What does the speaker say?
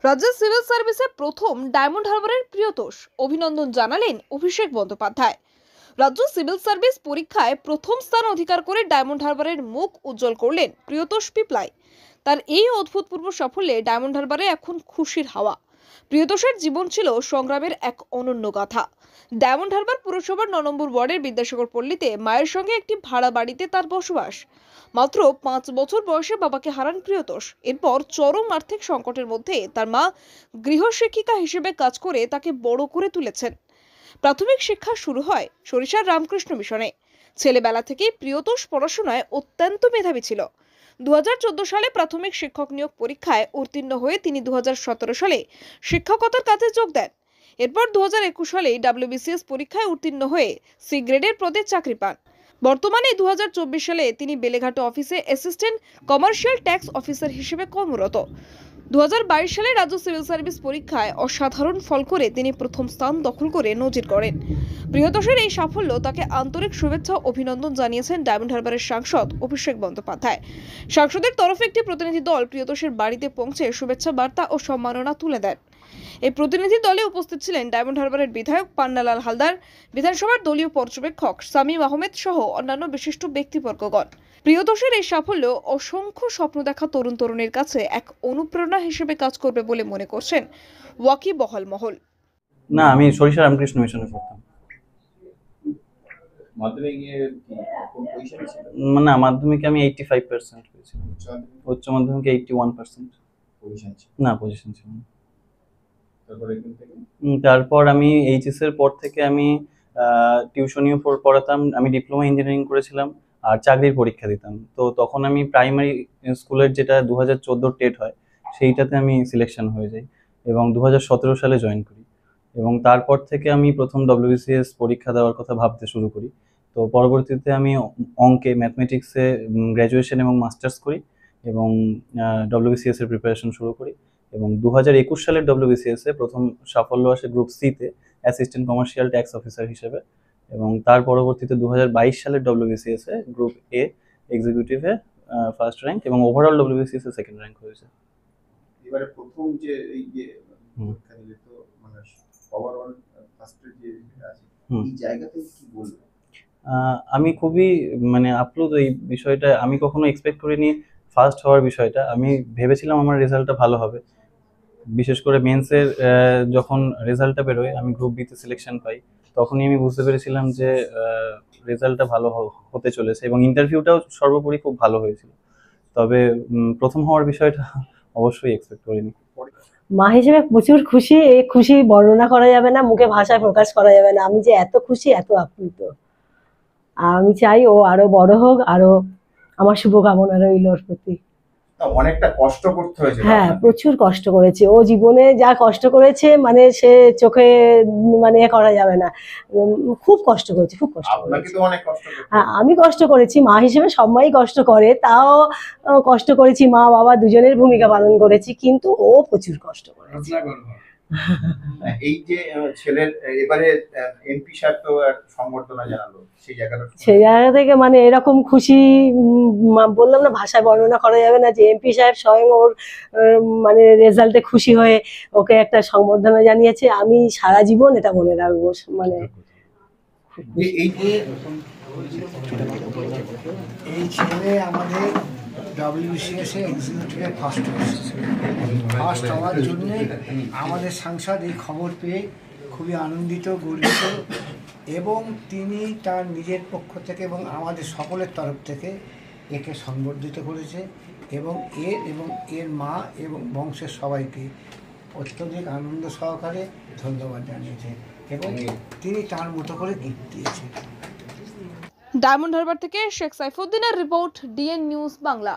রাজ্যের সিভিল সার্ভিসে প্রথম ডায়মন্ড হারবারের প্রিয়তোষ অভিনন্দন জানালেন অভিষেক বন্দ্যোপাধ্যায়। রাজ্য সিভিল সার্ভিস পরীক্ষায় প্রথম স্থান অধিকার করে ডায়মন্ড হারবারের মুখ উজ্জ্বল করলেন প্রিয়তোষ পিপলাই। তার এই অভূতপূর্ব সাফল্যে ডায়মন্ড হারবারে এখন খুশির হাওয়া। প্রিয়তোষের জীবন ছিল সংগ্রামের এক অনন্য গাথা। ডায়মন্ড হারবার পুরসভার 9 নম্বর ওয়ার্ডের বিদ্যাসাগর পল্লীতে মায়ের সঙ্গে একটি ভাড়া বাড়িতে তার বসবাস। মাত্র 5 বছর বয়সে বাবাকে হারান প্রিয়তোষ। এরপর চরম আর্থিক সংকটের মধ্যে তার মা গৃহশিক্ষিকা হিসেবে কাজ করে তাকে বড় করে তুলেছেন। প্রাথমিক শিক্ষা শুরু হয় সরিষার রামকৃষ্ণ মিশনে। ছেলেবেলা থেকেই প্রিয়তোষ পড়াশোনায় অত্যন্ত মেধাবী ছিল। 2014 সালে প্রাথমিক শিক্ষক নিয়োগ পরীক্ষায় উত্তীর্ণ হয়ে তিনি 2017 সালে শিক্ষকতার কাজে যোগ দেন। এরপর 2021 সালে WBCS পরীক্ষায় উত্তীর্ণ হয়ে সি গ্রেডের পদে চাকরি পান। বর্তমানে 2024 সালে তিনি বেলেঘাট অফিসে অ্যাসিস্ট্যান্ট কমার্শিয়াল ট্যাক্স অফিসার হিসেবে কর্মরত। 2022 সালে রাজ্য সিভিল সার্ভিস পরীক্ষায় অসাধারণ ফল করে তিনি প্রথম স্থান দখল করে নজির গড়েন। প্রিয়তোষের এই সাফল্য তাকে আন্তরিক শুভেচ্ছা ও অভিনন্দন জানিয়েছেন ডায়মন্ড হারবারের সাংসদ অভিষেক বন্দ্যোপাধ্যায়। সাংসদের তরফে একটি প্রতিনিধি দল প্রিয়তোষের বাড়িতে পৌঁছে শুভেচ্ছা বার্তা ও সম্মাননা তুলে দেন। এই প্রতিনিধি দলে উপস্থিত ছিলেন ডায়মন্ড হারবারের বিধায়ক পান্নালাল হালদার, বিধানসভার দলীয় পর্যবেক্ষক সামিম আহমেদ সহ অন্যান্য বিশিষ্ট ব্যক্তিবর্গগণ। প্রিয়তোষের এই সাফল্য অসংখ্য স্বপ্ন দেখা তরুণ তরুণীর কাছে এক অনুপ্রেরণা হিসেবে কাজ করবে বলে মনে করছেন ওয়াকিবহাল মহল। না, আমি সরিষা রামকৃষ্ণ মিশনে পড়তাম। না, মাধ্যমিকে আমি 85% পেয়েছিলাম। উচ্চ মাধ্যমিকে 81%। না, পজিশন ছিল না। তারপর আমি এইচএস এর পর থেকে আমি টিউশনিও পড়াতাম। আমি ডিপ্লোমা ইঞ্জিনিয়ারিং করেছিলাম আর চাকরির পরীক্ষা দিতাম। তো তখন আমি প্রাইমারি স্কুলের যেটা 2014 টেট হয় সেইটাতে আমি সিলেকশন হয়ে যাই এবং 2017 সালে জয়েন করি। এবং তারপর থেকে আমি প্রথম WBCS পরীক্ষা দেওয়ার কথা ভাবতে শুরু করি। তো পরবর্তীতে আমি অঙ্কে ম্যাথমেটিক্সে গ্র্যাজুয়েশন এবং মাস্টার্স করি এবং WBCS এর প্রিপারেশন শুরু করি এবং 2021 সালের WBCS এ প্রথম সাফল্য আসে গ্রুপ সিতে অ্যাসিস্ট্যান্ট কমার্শিয়াল ট্যাক্স অফিসার হিসেবে এবং তার পরবর্তীতে 2022 সালের WBCS এ গ্রুপ এ এক্সিকিউটিভে ফার্স্ট র্যাঙ্ক এবং ওভারঅল WBCS এ সেকেন্ড র্যাঙ্ক হয়েছে। এবারে প্রথম যে এই যে পরীক্ষা দিলে তো মানে ওভারঅল ফার্স্টের যে আছে এই জায়গাতে কি বলবো? আমি খুবই মানে আপ্লুত এই বিষয়টা। আমি কখনো এক্সপেক্ট করিনি ফার্স্ট হওয়ার বিষয়টা। আমি ভেবেছিলাম আমার রেজাল্টটা ভালো হবে। বিশেষ করে মেন্সের যখন রেজাল্টটা বেরোয়, আমি গ্রুপ বিতে সিলেকশন পাই, তখনই আমি বুঝতে পেরেছিলাম যে রেজাল্টটা ভালো হতে চলেছে এবং ইন্টারভিউটাও সর্বোপরি খুব ভালো হয়েছিল। তবে প্রথম হওয়ার বিষয়টা অবশ্যই এক্সপেক্ট করিনি। মা হিসেবে প্রচুর খুশি। এই খুশি বর্ণনা করা যাবে না, মুখে ভাষায় প্রকাশ করা যাবে না। আমি যে এত খুশি, এত আপ্লুত। আমি চাই ও আরো বড় হোক, আরো আমার শুভকামনা রইল ওর প্রতি। অনেকটা কষ্ট করতে হয়েছে। হ্যাঁ, প্রচুর কষ্ট করেছে ও। জীবনে যা কষ্ট করেছে মানে সে চোখে মানে করা যাবে না। খুব কষ্ট করেছে, খুব কষ্ট করেছে। হ্যাঁ, আমি কষ্ট করেছি। মা হিসেবে সবাই কষ্ট করে, তাও কষ্ট করেছি। মা বাবা দুজনের ভূমিকা পালন করেছি, কিন্তু ও প্রচুর কষ্ট করেছে। এই যে ছেলের এবারে এমপি সাহেব তো সংবর্ধনা জানালো, সেই জায়গা থেকে মানে এরকম খুশি বললাম না, ভাষায় বর্ণনা করা যাবে না। যে এমপি সাহেব স্বয়ং ওর মানে রেজাল্টে খুশি হয়ে ওকে একটা সংবর্ধনা জানিয়েছে। আমি সারা জীবন এটা মনে রাখবো। মানে এই ছেলে আমাদের WBCS এক্সিকিউটিভে ফার্স্ট হয়েছে। ফার্স্ট হওয়ার জন্যে আমাদের সাংসদ এই খবর পেয়ে খুবই আনন্দিত, গর্বিত এবং তিনি তার নিজের পক্ষ থেকে এবং আমাদের সকলের তরফ থেকে একে সংবর্ধিত করেছে এবং এর মা এবং বংশের সবাইকে অত্যধিক আনন্দ সহকারে ধন্যবাদ জানিয়েছে এবং তিনি তার মতো করে গিফট দিয়েছেন। ডায়মন্ড হারবার থেকে শেখ সাইফুদ্দিনের রিপোর্ট, DN নিউজ বাংলা।